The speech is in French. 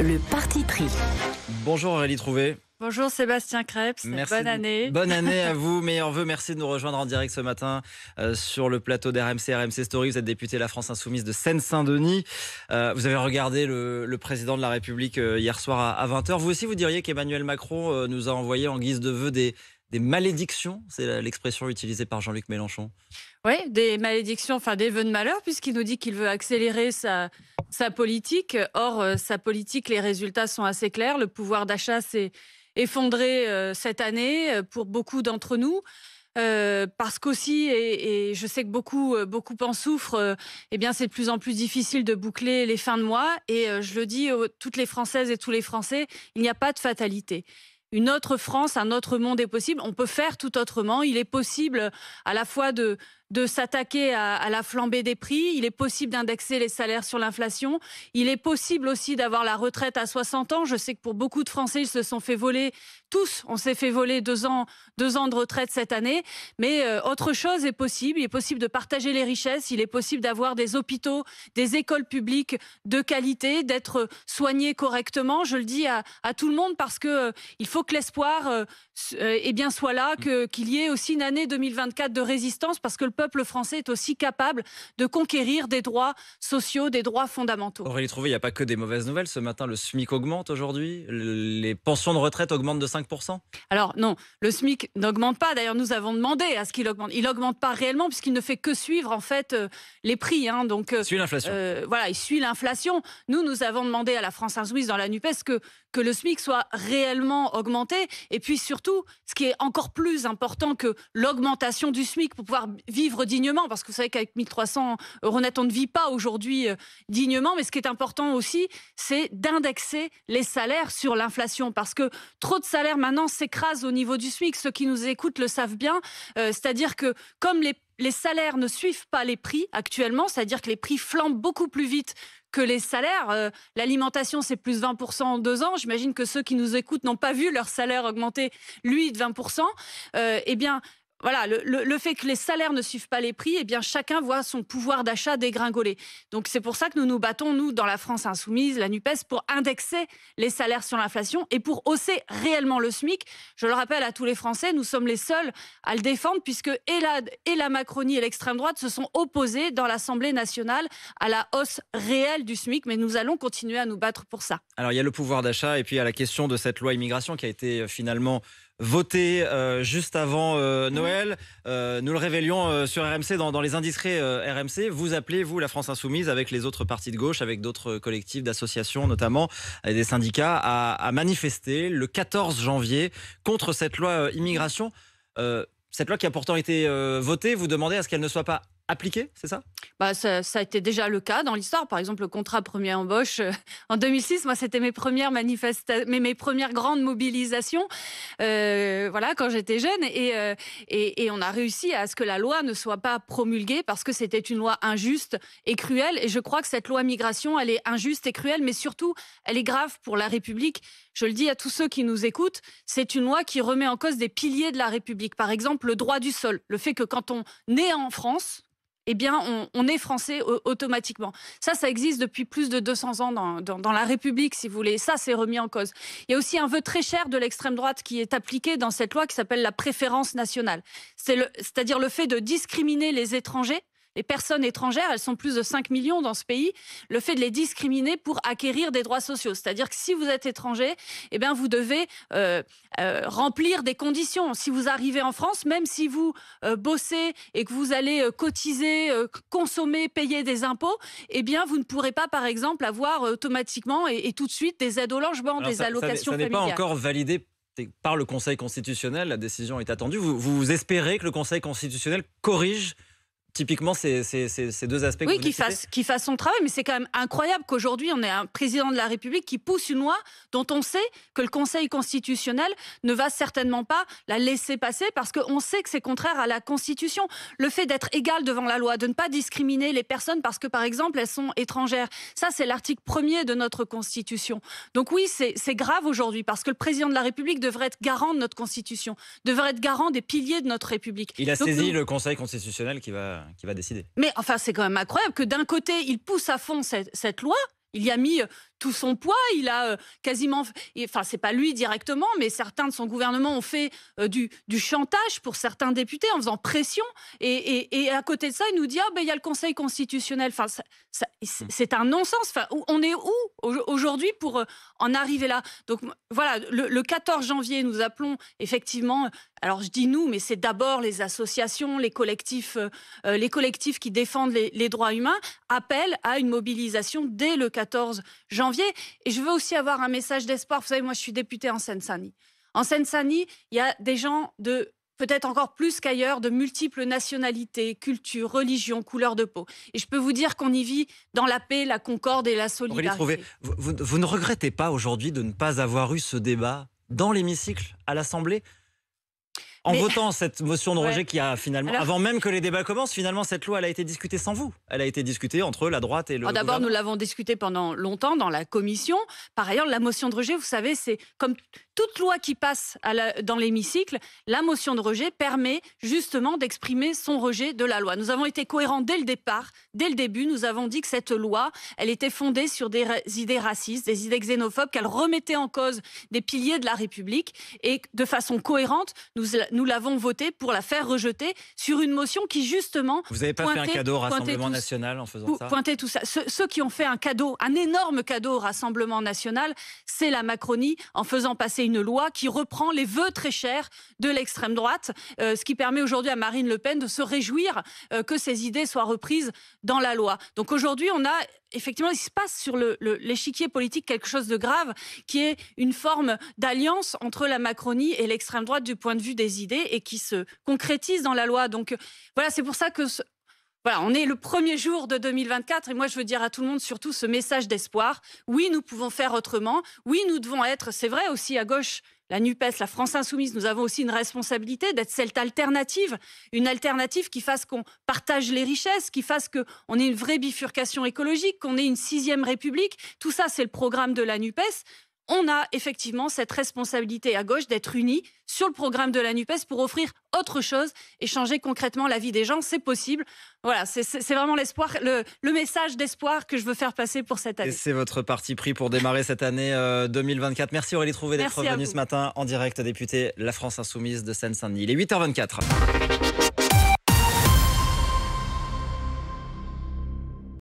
Le parti pris. Bonjour Aurélie Trouvé. Bonjour Sébastien Krebs, bonne année. Bonne année à vous, meilleurs vœux. Merci de nous rejoindre en direct ce matin sur le plateau d'RMC, RMC Story. Vous êtes député La France Insoumise de Seine-Saint-Denis. Vous avez regardé le président de la République hier soir à 20h. Vous aussi, vous diriez qu'Emmanuel Macron nous a envoyé en guise de vœux des malédictions. C'est l'expression utilisée par Jean-Luc Mélenchon. Oui, des malédictions, enfin des vœux de malheur, puisqu'il nous dit qu'il veut accélérer sa politique. Or, sa politique, les résultats sont assez clairs. Le pouvoir d'achat s'est effondré cette année pour beaucoup d'entre nous. Parce qu'aussi, et je sais que beaucoup en souffrent, eh bien c'est de plus en plus difficile de boucler les fins de mois. Et je le dis à toutes les Françaises et tous les Français, il n'y a pas de fatalité. Une autre France, un autre monde est possible. On peut faire tout autrement. Il est possible à la fois de s'attaquer à la flambée des prix. Il est possible d'indexer les salaires sur l'inflation. Il est possible aussi d'avoir la retraite à 60 ans. Je sais que pour beaucoup de Français, ils se sont fait voler. Tous, on s'est fait voler 2 ans de retraite cette année. Mais autre chose est possible. Il est possible de partager les richesses. Il est possible d'avoir des hôpitaux, des écoles publiques de qualité, d'être soignés correctement. Je le dis à tout le monde parce que il faut que l'espoir soit là, qu'il y ait aussi une année 2024 de résistance, parce que le peuple français est aussi capable de conquérir des droits sociaux, des droits fondamentaux. Aurélie Trouvé, il n'y a pas que des mauvaises nouvelles. Ce matin, le SMIC augmente aujourd'hui. Les pensions de retraite augmentent de 5%. Alors non, le SMIC n'augmente pas. D'ailleurs, nous avons demandé à ce qu'il augmente. Il n'augmente pas réellement puisqu'il ne fait que suivre en fait les prix. Donc, il suit l'inflation. Voilà, il suit l'inflation. Nous avons demandé à la France Insoumise dans la NUPES que le SMIC soit réellement augmenté. Et puis surtout, ce qui est encore plus important que l'augmentation du SMIC pour pouvoir vivre dignement, parce que vous savez qu'avec 1 300 € net, on ne vit pas aujourd'hui dignement. Mais ce qui est important aussi, c'est d'indexer les salaires sur l'inflation, parce que trop de salaires maintenant s'écrasent au niveau du SMIC. Ceux qui nous écoutent le savent bien. C'est-à-dire que comme les salaires ne suivent pas les prix actuellement, c'est-à-dire que les prix flambent beaucoup plus vite que les salaires. L'alimentation, c'est plus 20% en 2 ans. J'imagine que ceux qui nous écoutent n'ont pas vu leur salaire augmenter, lui, de 20%. Eh bien, voilà, le fait que les salaires ne suivent pas les prix, eh bien, chacun voit son pouvoir d'achat dégringoler. Donc, c'est pour ça que nous nous battons, nous, dans la France Insoumise, la NUPES, pour indexer les salaires sur l'inflation et pour hausser réellement le SMIC. Je le rappelle à tous les Français, nous sommes les seuls à le défendre, puisque et la Macronie et l'extrême droite se sont opposés dans l'Assemblée nationale à la hausse réelle du SMIC, mais nous allons continuer à nous battre pour ça. Alors, il y a le pouvoir d'achat et puis il y a la question de cette loi immigration qui a été finalement voté juste avant Noël. Nous le révélions sur RMC dans les indiscrets RMC. Vous appelez, vous, la France Insoumise, avec les autres partis de gauche, avec d'autres collectifs d'associations notamment, et des syndicats, à manifester le 14 janvier contre cette loi immigration. Cette loi qui a pourtant été votée, vous demandez à ce qu'elle ne soit pas appliquée, c'est ça ? Ça a été déjà le cas dans l'histoire. Par exemple, le contrat première embauche en 2006, moi, c'était mes premières grandes mobilisations, quand j'étais jeune. Et on a réussi à ce que la loi ne soit pas promulguée parce que c'était une loi injuste et cruelle. Et je crois que cette loi migration, elle est injuste et cruelle, mais surtout, elle est grave pour la République. Je le dis à tous ceux qui nous écoutent, c'est une loi qui remet en cause des piliers de la République. Par exemple, le droit du sol. Le fait que quand on naît en France, eh bien, on est français automatiquement. Ça existe depuis plus de 200 ans dans la République, si vous voulez. Ça, c'est remis en cause. Il y a aussi un vœu très cher de l'extrême droite qui est appliqué dans cette loi qui s'appelle la préférence nationale. C'est-à-dire le fait de discriminer les étrangers. Les personnes étrangères, elles sont plus de 5 millions dans ce pays, le fait de les discriminer pour acquérir des droits sociaux. C'est-à-dire que si vous êtes étranger, eh bien vous devez remplir des conditions. Si vous arrivez en France, même si vous bossez et que vous allez cotiser, consommer, payer des impôts, eh bien vous ne pourrez pas, par exemple, avoir automatiquement et tout de suite des aides au logement, des allocations familiales. Ça n'est pas encore validé par le Conseil constitutionnel. La décision est attendue. Vous espérez que le Conseil constitutionnel corrige typiquement ces 2 aspects que vous citez. Qu'il fasse son travail, mais c'est quand même incroyable qu'aujourd'hui on ait un président de la République qui pousse une loi dont on sait que le Conseil constitutionnel ne va certainement pas la laisser passer parce qu'on sait que c'est contraire à la Constitution. Le fait d'être égal devant la loi, de ne pas discriminer les personnes parce que par exemple elles sont étrangères, ça c'est l'article 1er de notre Constitution. Donc oui, c'est grave aujourd'hui parce que le président de la République devrait être garant de notre Constitution, devrait être garant des piliers de notre République. Il a saisi le Conseil constitutionnel qui va décider. Mais enfin, c'est quand même incroyable que d'un côté, il pousse à fond cette loi. Il y a mis tout son poids. Il a quasiment, enfin c'est pas lui directement, mais certains de son gouvernement ont fait du chantage pour certains députés en faisant pression. Et à côté de ça, il nous dit il y a le Conseil constitutionnel. Enfin, c'est un non-sens. Enfin, on est où aujourd'hui pour en arriver là? Donc voilà, le 14 janvier, nous appelons effectivement. Alors je dis nous, mais c'est d'abord les associations, les collectifs qui défendent les droits humains, appellent à une mobilisation dès le 14 janvier. Et je veux aussi avoir un message d'espoir. Vous savez, moi je suis députée en Seine-Saint-Denis. En Seine-Saint-Denis, il y a des gens de peut-être encore plus qu'ailleurs, de multiples nationalités, cultures, religions, couleurs de peau. Et je peux vous dire qu'on y vit dans la paix, la concorde et la solidarité. Aurélie Trouvé, vous ne regrettez pas aujourd'hui de ne pas avoir eu ce débat dans l'hémicycle à l'Assemblée ? En votant cette motion de rejet qui a finalement, avant même que les débats commencent, finalement cette loi elle a été discutée sans vous. Elle a été discutée entre la droite et le gouvernement. D'abord, nous l'avons discutée pendant longtemps dans la commission. Par ailleurs, la motion de rejet, vous savez, c'est comme toute loi qui passe dans l'hémicycle, la motion de rejet permet justement d'exprimer son rejet de la loi. Nous avons été cohérents dès le départ, dès le début. Nous avons dit que cette loi, elle était fondée sur des idées racistes, des idées xénophobes, qu'elle remettait en cause des piliers de la République. Et de façon cohérente, nous l'avons votée pour la faire rejeter sur une motion qui justement... Vous n'avez pas fait un cadeau au Rassemblement national en faisant ça ? Pointer tout ça. Ceux qui ont fait un énorme cadeau au Rassemblement national, c'est la Macronie, en faisant passer une loi qui reprend les vœux très chers de l'extrême droite, ce qui permet aujourd'hui à Marine Le Pen de se réjouir que ces idées soient reprises dans la loi. Donc aujourd'hui, on a effectivement, il se passe sur l'échiquier politique quelque chose de grave, qui est une forme d'alliance entre la Macronie et l'extrême droite du point de vue des idées et qui se concrétise dans la loi. Donc voilà, c'est pour ça que... Voilà, on est le premier jour de 2024 et moi je veux dire à tout le monde surtout ce message d'espoir. Oui, nous pouvons faire autrement. Oui, nous devons être, c'est vrai aussi à gauche, la NUPES, la France Insoumise, nous avons aussi une responsabilité d'être cette alternative, une alternative qui fasse qu'on partage les richesses, qui fasse qu'on ait une vraie bifurcation écologique, qu'on ait une 6e République. Tout ça, c'est le programme de la NUPES. On a effectivement cette responsabilité à gauche d'être unis sur le programme de la NUPES pour offrir autre chose et changer concrètement la vie des gens. C'est possible. Voilà, c'est vraiment l'espoir, le message d'espoir que je veux faire passer pour cette année. Et c'est votre parti pris pour démarrer cette année 2024. Merci Aurélie Trouvé d'être venue ce matin en direct, députée La France Insoumise de Seine-Saint-Denis. Il est 8h24.